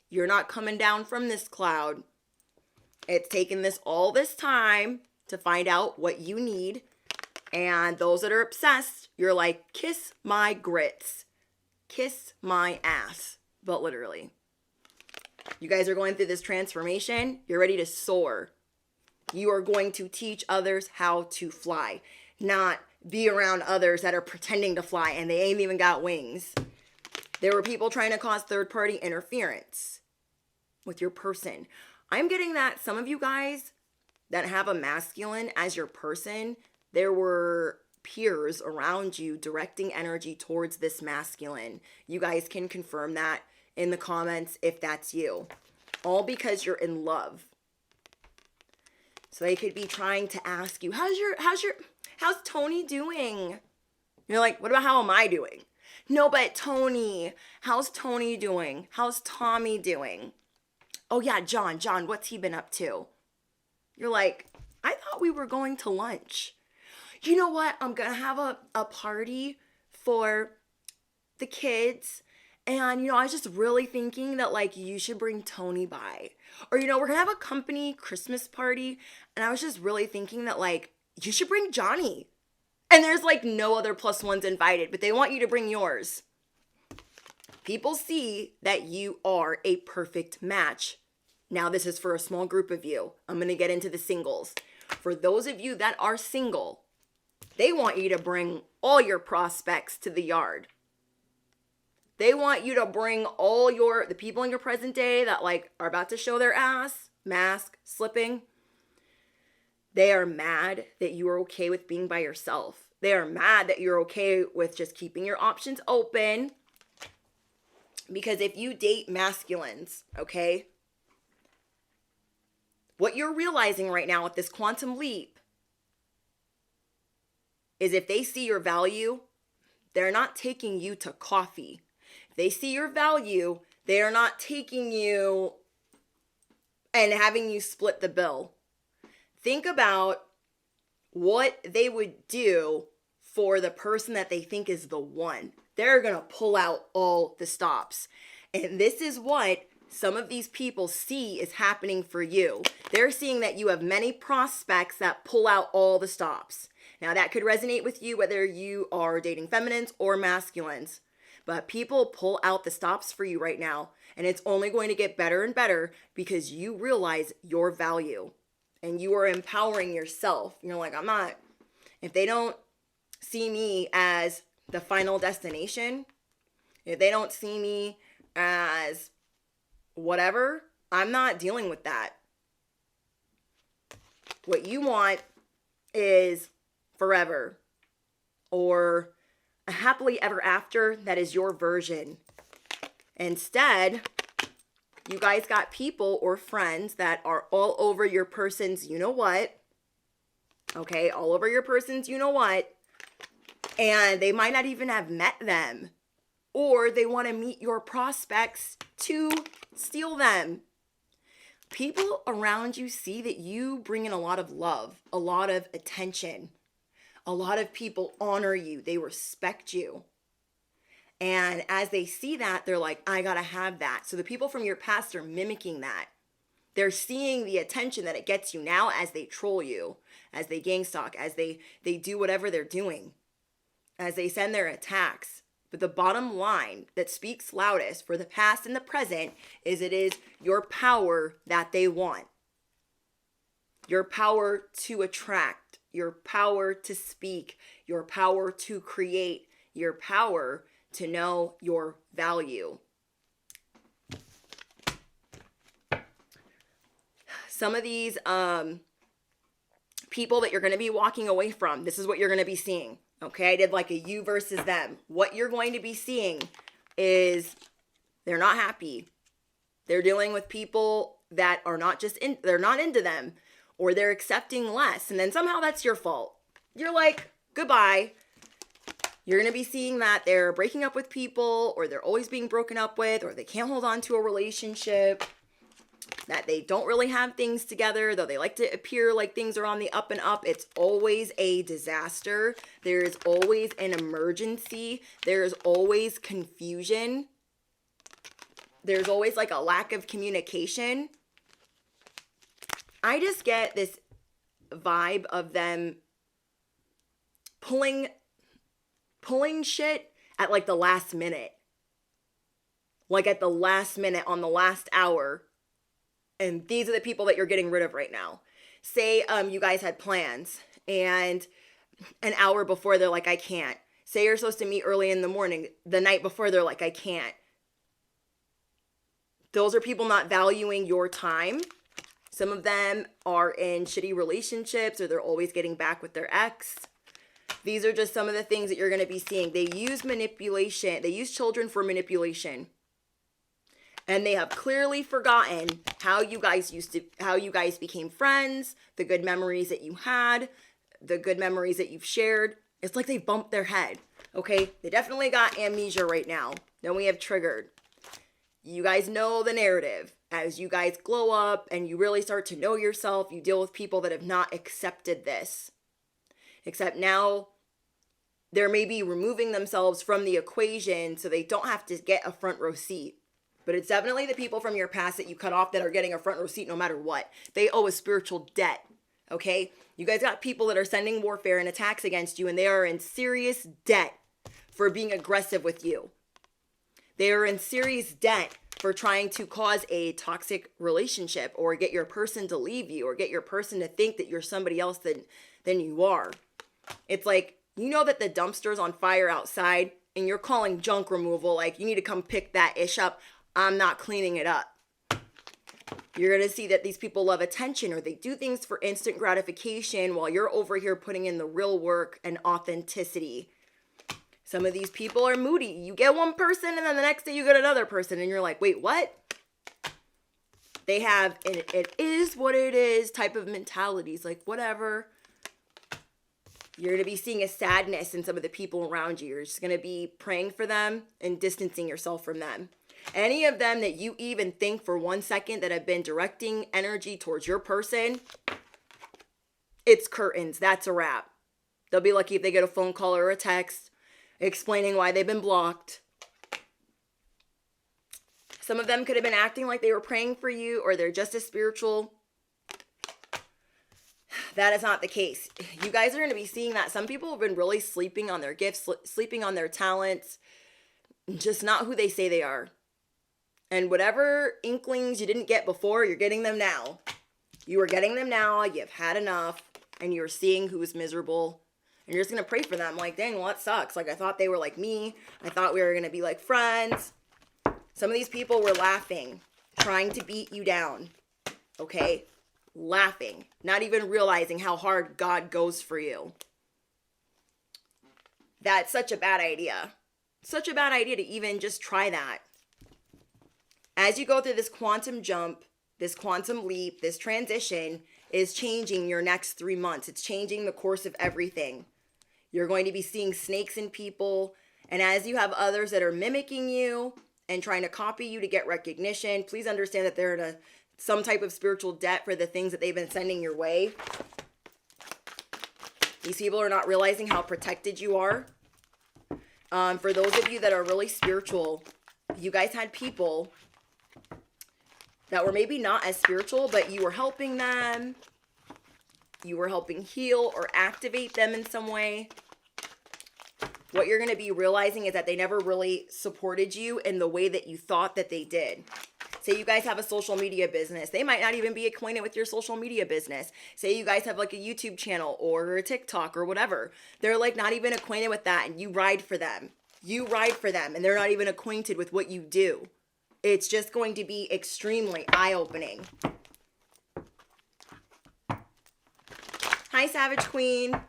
You're not coming down from this cloud. It's taken all this time to find out what you need. And those that are obsessed, you're like, kiss my grits. Kiss my ass. But literally. You guys are going through this transformation. You're ready to soar. You are going to teach others how to fly. Not be around others that are pretending to fly and they ain't even got wings. There were people trying to cause third-party interference with your person. I'm getting that some of you guys that have a masculine as your person, there were peers around you directing energy towards this masculine. You guys can confirm that in the comments if that's you. All because you're in love. So they could be trying to ask you, how's Tony doing? You're like, what about how am I doing? No, but Tony, how's Tony doing? How's Tommy doing? Oh yeah, John, what's he been up to? You're like, I thought we were going to lunch. You know what? I'm going to have a party for the kids. And, I was just really thinking that, like, you should bring Tony by. Or, we're going to have a company Christmas party. And I was just really thinking that, like, you should bring Johnny. And there's, like, no other plus ones invited. But they want you to bring yours. People see that you are a perfect match. Now, this is for a small group of you. I'm going to get into the singles. For those of you that are single, they want you to bring all your prospects to the yard. They want you to bring the people in your present day that like are about to show their ass, mask, slipping. They are mad that you are okay with being by yourself. They are mad that you're okay with just keeping your options open. Because if you date masculines, okay, what you're realizing right now with this quantum leap is if they see your value, they're not taking you to coffee. They see your value, they are not taking you and having you split the bill. Think about what they would do for the person that they think is the one. They're going to pull out all the stops. And this is what some of these people see is happening for you. They're seeing that you have many prospects that pull out all the stops. Now that could resonate with you whether you are dating feminines or masculines. But people pull out the stops for you right now. And it's only going to get better and better because you realize your value. And you are empowering yourself. You're like, I'm not if they don't see me as the final destination, if they don't see me as whatever, I'm not dealing with that. What you want is forever, or a happily ever after that is your version. Instead, you guys got people or friends that are all over your person's you know what. Okay, all over your person's you know what. And they might not even have met them. Or they want to meet your prospects to steal them. People around you see that you bring in a lot of love, a lot of attention. A lot of people honor you. They respect you. And as they see that, they're like, I gotta have that. So the people from your past are mimicking that. They're seeing the attention that it gets you now as they troll you, as they gang stalk, as they do whatever they're doing, as they send their attacks. But the bottom line that speaks loudest for the past and the present is it is your power that they want. Your power to attract, your power to speak, your power to create, your power to know your value. Some of these people that you're going to be walking away from, this is what you're going to be seeing. Okay, I did like a you versus them. What you're going to be seeing is they're not happy. They're dealing with people that are not just they're not into them, or they're accepting less. And then somehow that's your fault. You're like, goodbye. You're going to be seeing that they're breaking up with people, or they're always being broken up with, or they can't hold on to a relationship, that they don't really have things together, though they like to appear like things are on the up and up. It's always a disaster. There is always an emergency. There is always confusion. There's always like a lack of communication. I just get this vibe of them pulling shit at like the last minute. Like at the last minute on the last hour. And these are the people that you're getting rid of right now. Say you guys had plans and an hour before they're like, I can't. Say you're supposed to meet early in the morning. The night before they're like, I can't. Those are people not valuing your time. Some of them are in shitty relationships, or they're always getting back with their ex. These are just some of the things that you're going to be seeing. They use manipulation. They use children for manipulation. And they have clearly forgotten how you guys became friends, the good memories that you had, the good memories that you've shared. It's like they bumped their head, okay? They definitely got amnesia right now. Then we have triggered. You guys know the narrative. As you guys glow up and you really start to know yourself, you deal with people that have not accepted this. Except now they're maybe removing themselves from the equation so they don't have to get a front row seat. But it's definitely the people from your past that you cut off that are getting a front row seat no matter what. They owe a spiritual debt, okay? You guys got people that are sending warfare and attacks against you, and they are in serious debt for being aggressive with you. They are in serious debt for trying to cause a toxic relationship, or get your person to leave you, or get your person to think that you're somebody else than you are. It's like, you know that the dumpster's on fire outside, and you're calling junk removal, like, you need to come pick that ish up. I'm not cleaning it up. You're going to see that these people love attention, or they do things for instant gratification while you're over here putting in the real work and authenticity. Some of these people are moody. You get one person and then the next day you get another person and you're like, wait, what? They have an it is what it is type of mentalities, like whatever. You're going to be seeing a sadness in some of the people around you. You're just going to be praying for them and distancing yourself from them. Any of them that you even think for 1 second that have been directing energy towards your person, it's curtains. That's a wrap. They'll be lucky if they get a phone call or a text explaining why they've been blocked. Some of them could have been acting like they were praying for you, or they're just as spiritual. That is not the case. You guys are going to be seeing that some people have been really sleeping on their gifts, sleeping on their talents, just not who they say they are. And whatever inklings you didn't get before, you're getting them now. You are getting them now. You've had enough. And you're seeing who is miserable. And you're just going to pray for them. Like, dang, well, that sucks. Like, I thought they were like me. I thought we were going to be like friends. Some of these people were laughing, trying to beat you down. Okay? Laughing. Not even realizing how hard God goes for you. That's such a bad idea. Such a bad idea to even just try that. As you go through this quantum jump, this quantum leap, this transition is changing your next 3 months. It's changing the course of everything. You're going to be seeing snakes in people. And as you have others that are mimicking you and trying to copy you to get recognition, please understand that they're in some type of spiritual debt for the things that they've been sending your way. These people are not realizing how protected you are. For those of you that are really spiritual, you guys had people that were maybe not as spiritual, but you were helping them. You were helping heal or activate them in some way. What you're going to be realizing is that they never really supported you in the way that you thought that they did. Say you guys have a social media business. They might not even be acquainted with your social media business. Say you guys have like a YouTube channel or a TikTok or whatever. They're like not even acquainted with that, and you ride for them. You ride for them, and they're not even acquainted with what you do. It's just going to be extremely eye-opening. Hi, Savage Queen.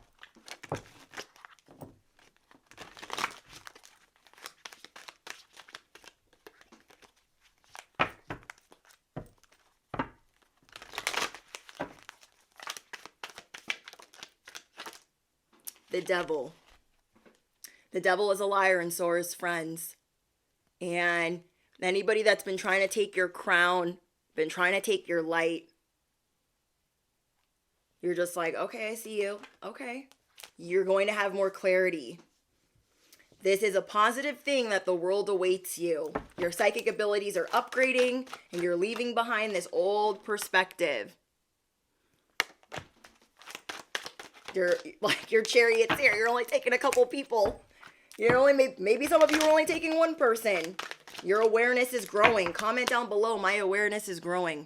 The devil. The devil is a liar, and so are his friends. And anybody that's been trying to take your crown, been trying to take your light, you're just like, okay, I see you. Okay. You're going to have more clarity. This is a positive thing that the world awaits you. Your psychic abilities are upgrading, and you're leaving behind this old perspective. You're like your Chariot's here. You're only taking a couple people. You're only maybe some of you are only taking one person. Your awareness is growing. Comment down below. My awareness is growing.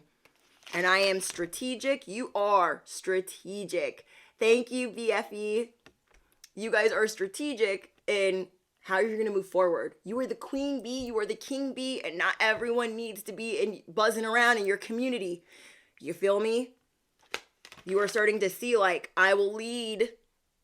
And I am strategic. You are strategic. Thank you, BFE. You guys are strategic in how you're going to move forward. You are the queen bee. You are the king bee. And not everyone needs to be buzzing around in your community. You feel me? You are starting to see like, I will lead.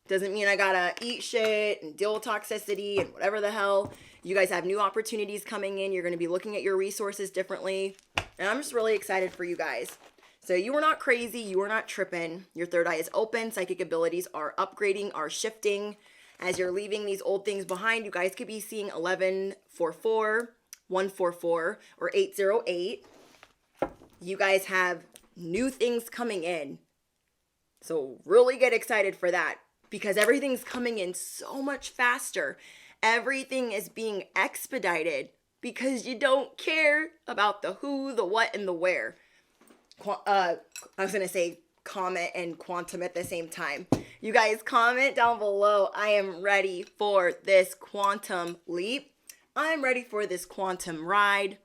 Doesn't mean I gotta eat shit and deal with toxicity and whatever the hell. You guys have new opportunities coming in. You're going to be looking at your resources differently. And I'm just really excited for you guys. So you are not crazy. You are not tripping. Your third eye is open. Psychic abilities are upgrading, are shifting. As you're leaving these old things behind, you guys could be seeing 1144, 144, or 808. You guys have new things coming in. So really get excited for that. Because everything's coming in so much faster. Everything is being expedited because you don't care about the who, the what, and the where. I was going to say comment and quantum at the same time. You guys comment down below. I am ready for this quantum leap. I'm ready for this quantum ride.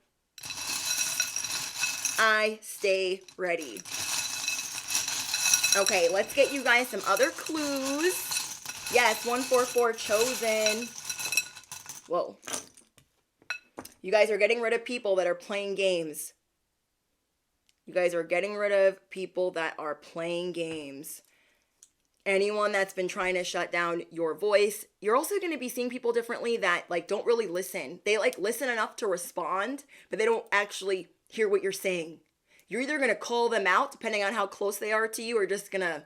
I stay ready. Okay, let's get you guys some other clues. Yes, 144 chosen. Whoa. You guys are getting rid of people that are playing games. You guys are getting rid of people that are playing games. Anyone that's been trying to shut down your voice. You're also going to be seeing people differently that like don't really listen. They like listen enough to respond, but they don't actually hear what you're saying. You're either going to call them out, depending on how close they are to you, or just going to,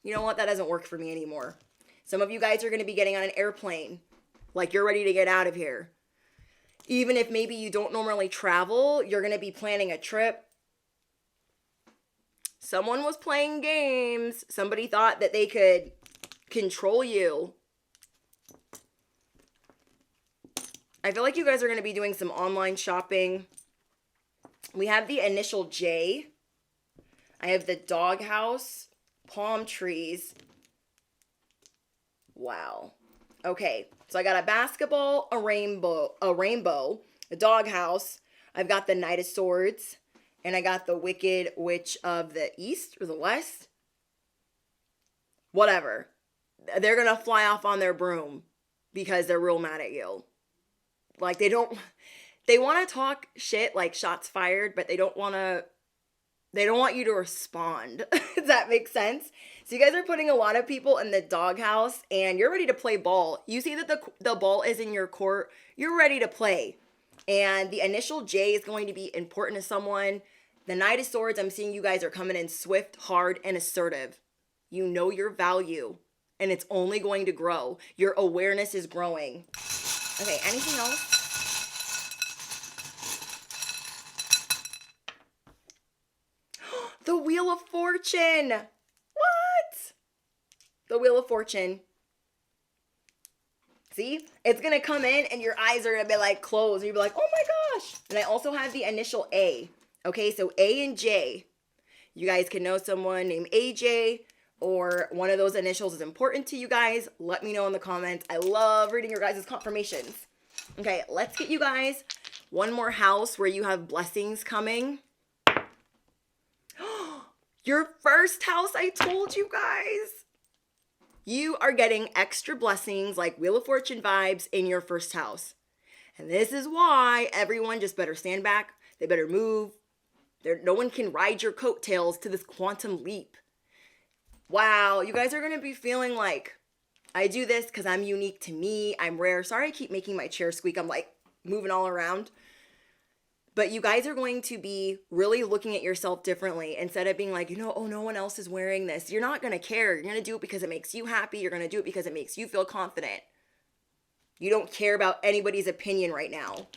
you know what, that doesn't work for me anymore. Some of you guys are going to be getting on an airplane, like you're ready to get out of here. Even if maybe you don't normally travel, you're going to be planning a trip. Someone was playing games. Somebody thought that they could control you. I feel like you guys are going to be doing some online shopping. We have the initial J. I have the doghouse, palm trees. Wow. Okay, so I got a basketball, a rainbow, a doghouse. I've got the Knight of Swords, and I got the Wicked Witch of the East or the West. Whatever. they're going to fly off on their broom because they're real mad at you. Like they want to talk shit like shots fired, but they don't want you to respond. Does that make sense? So you guys are putting a lot of people in the doghouse and you're ready to play ball. You see that the ball is in your court. You're ready to play. And the initial J is going to be important to someone. The Knight of Swords, I'm seeing you guys are coming in swift, hard, and assertive. You know your value and it's only going to grow. Your awareness is growing. Okay, anything else? The Wheel of Fortune. What? The Wheel of Fortune. See? It's going to come in and your eyes are going to be like closed. And you'll be like, oh my gosh. And I also have the initial A. Okay, so A and J. You guys can know someone named AJ or one of those initials is important to you guys. Let me know in the comments. I love reading your guys' confirmations. Okay, let's get you guys one more house where you have blessings coming. Your first house, I told you guys. You are getting extra blessings like Wheel of Fortune vibes in your first house. And this is why everyone just better stand back. They better move. No one can ride your coattails to this quantum leap. Wow, you guys are going to be feeling like, I do this because I'm unique to me. I'm rare. Sorry I keep making my chair squeak. I'm like moving all around. But you guys are going to be really looking at yourself differently instead of being like, oh, no one else is wearing this. You're not going to care. You're going to do it because it makes you happy. You're going to do it because it makes you feel confident. You don't care about anybody's opinion right now.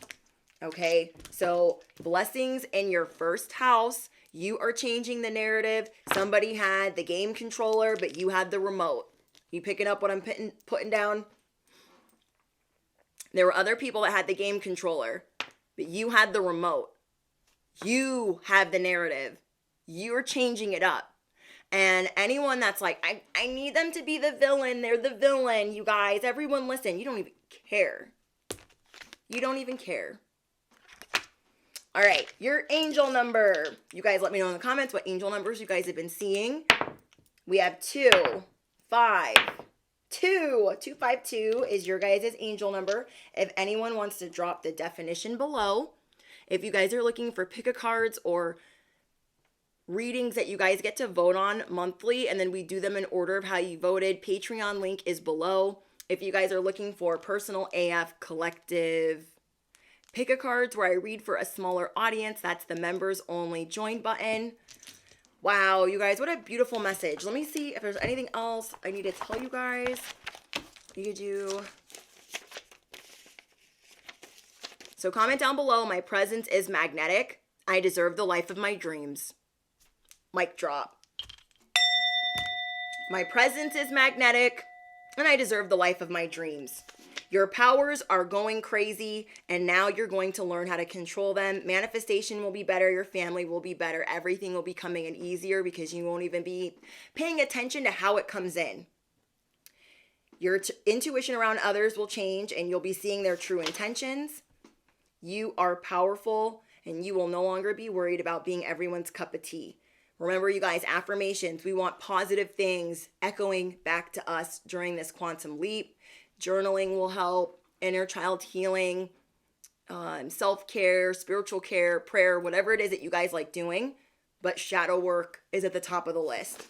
Okay? So blessings in your first house. You are changing the narrative. Somebody had the game controller, but you had the remote. You picking up what I'm putting down? There were other people that had the game controller. But you had the remote. You have the narrative. You're changing it up. And anyone that's like, I need them to be the villain. They're the villain, you guys. Everyone listen. You don't even care. You don't even care. All right. Your angel number. You guys let me know in the comments what angel numbers you guys have been seeing. We have 2, 5, 2. 252 is your guys' angel number. If anyone wants to drop the definition below, if you guys are looking for pick a cards or readings that you guys get to vote on monthly, and then we do them in order of how you voted, Patreon link is below. If you guys are looking for personal AF collective pick a cards where I read for a smaller audience, that's the members only join button. Wow, you guys, what a beautiful message. Let me see if there's anything else I need to tell you guys. You could do. So comment down below, my presence is magnetic. I deserve the life of my dreams. Mic drop. My presence is magnetic, and I deserve the life of my dreams. Your powers are going crazy, and now you're going to learn how to control them. Manifestation will be better. Your family will be better. Everything will be coming in easier because you won't even be paying attention to how it comes in. Your intuition around others will change, and you'll be seeing their true intentions. You are powerful, and you will no longer be worried about being everyone's cup of tea. Remember, you guys, affirmations. We want positive things echoing back to us during this quantum leap. Journaling will help, inner child healing, self-care, spiritual care, prayer, whatever it is that you guys like doing. But shadow work is at the top of the list.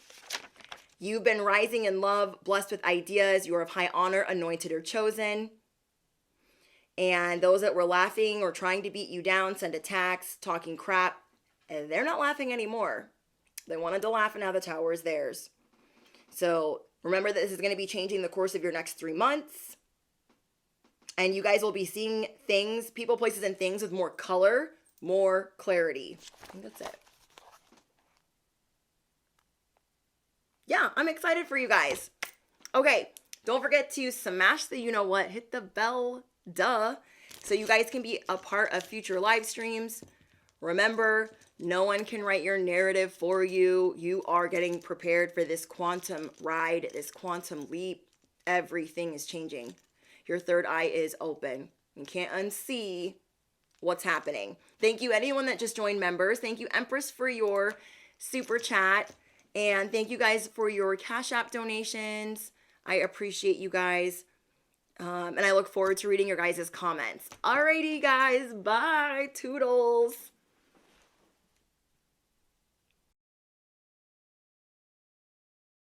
You've been rising in love, blessed with ideas. You are of high honor, anointed or chosen. And those that were laughing or trying to beat you down, send attacks, talking crap, and they're not laughing anymore. They wanted to laugh, and now the tower is theirs. So remember that this is going to be changing the course of your next 3 months. And you guys will be seeing things, people, places, and things with more color, more clarity. I think that's it. Yeah, I'm excited for you guys. Okay, don't forget to smash the you-know-what, hit the bell, so you guys can be a part of future live streams. Remember, no one can write your narrative for you. You are getting prepared for this quantum ride, this quantum leap. Everything is changing. Your third eye is open. You can't unsee what's happening. Thank you, anyone that just joined members. Thank you, Empress, for your super chat. And thank you guys for your Cash App donations. I appreciate you guys. And I look forward to reading your guys' comments. Alrighty, guys. Bye. Toodles.